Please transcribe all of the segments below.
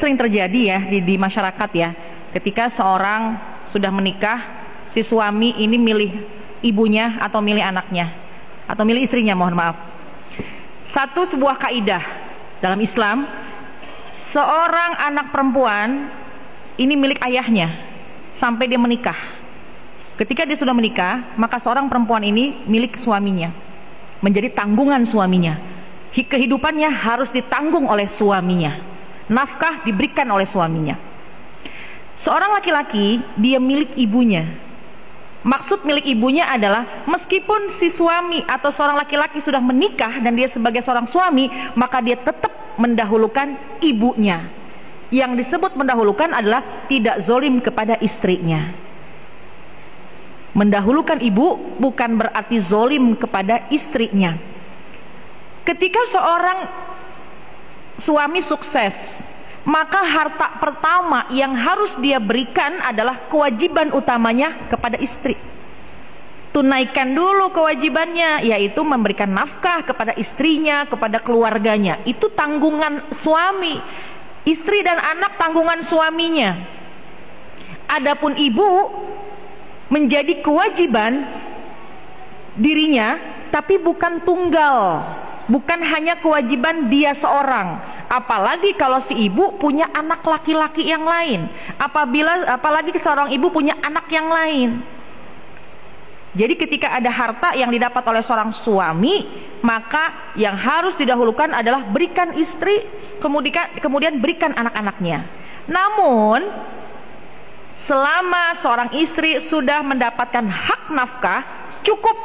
Sering terjadi ya di masyarakat ya, ketika seorang sudah menikah, si suami ini milih ibunya atau milih anaknya atau milih istrinya, mohon maaf. Sebuah kaidah dalam Islam, seorang anak perempuan ini milik ayahnya sampai dia menikah. Ketika dia sudah menikah, maka seorang perempuan ini milik suaminya, menjadi tanggungan suaminya. Kehidupannya harus ditanggung oleh suaminya, nafkah diberikan oleh suaminya. Seorang laki-laki, dia milik ibunya. Maksud milik ibunya adalah meskipun si suami atau seorang laki-laki sudah menikah dan dia sebagai seorang suami, maka dia tetap mendahulukan ibunya. Yang disebut mendahulukan adalah tidak zolim kepada istrinya. Mendahulukan ibu bukan berarti zolim kepada istrinya. Ketika seorang suami sukses, maka harta pertama yang harus dia berikan adalah kewajiban utamanya kepada istri. Tunaikan dulu kewajibannya, yaitu memberikan nafkah kepada istrinya, kepada keluarganya. Itu tanggungan suami. Istri dan anak tanggungan suaminya. Adapun ibu menjadi kewajiban dirinya, tapi bukan tunggal, bukan hanya kewajiban dia seorang. Apalagi kalau si ibu punya anak laki-laki yang lain, apalagi seorang ibu punya anak yang lain. Jadi ketika ada harta yang didapat oleh seorang suami, maka yang harus didahulukan adalah berikan istri, kemudian berikan anak-anaknya. Namun selama seorang istri sudah mendapatkan hak nafkah, cukup.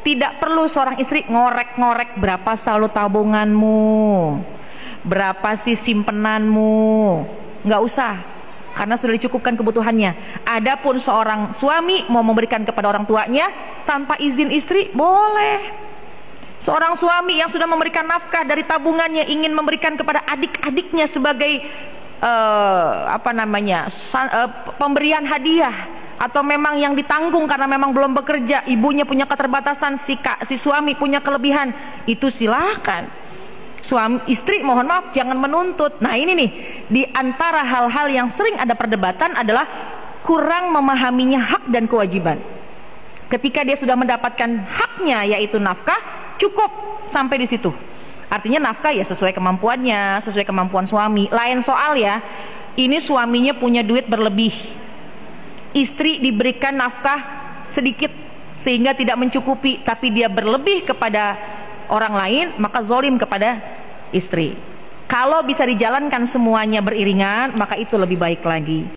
Tidak perlu seorang istri ngorek-ngorek berapa saldo tabunganmu, berapa sih simpenanmu, nggak usah, karena sudah dicukupkan kebutuhannya. Adapun seorang suami mau memberikan kepada orang tuanya tanpa izin istri, boleh. Seorang suami yang sudah memberikan nafkah dari tabungannya ingin memberikan kepada adik-adiknya sebagai pemberian hadiah, atau memang yang ditanggung karena memang belum bekerja, ibunya punya keterbatasan, si suami punya kelebihan, itu silahkan. Istri mohon maaf jangan menuntut. Nah ini nih, di antara hal-hal yang sering ada perdebatan adalah kurang memahaminya hak dan kewajiban. Ketika dia sudah mendapatkan haknya, yaitu nafkah, cukup sampai di situ. Artinya nafkah ya sesuai kemampuannya, sesuai kemampuan suami. Lain soal ya, ini suaminya punya duit berlebih, istri diberikan nafkah sedikit sehingga tidak mencukupi, tapi dia berlebih kepada orang lain, maka zolim kepada istri. Kalau bisa dijalankan semuanya beriringan, maka itu lebih baik lagi.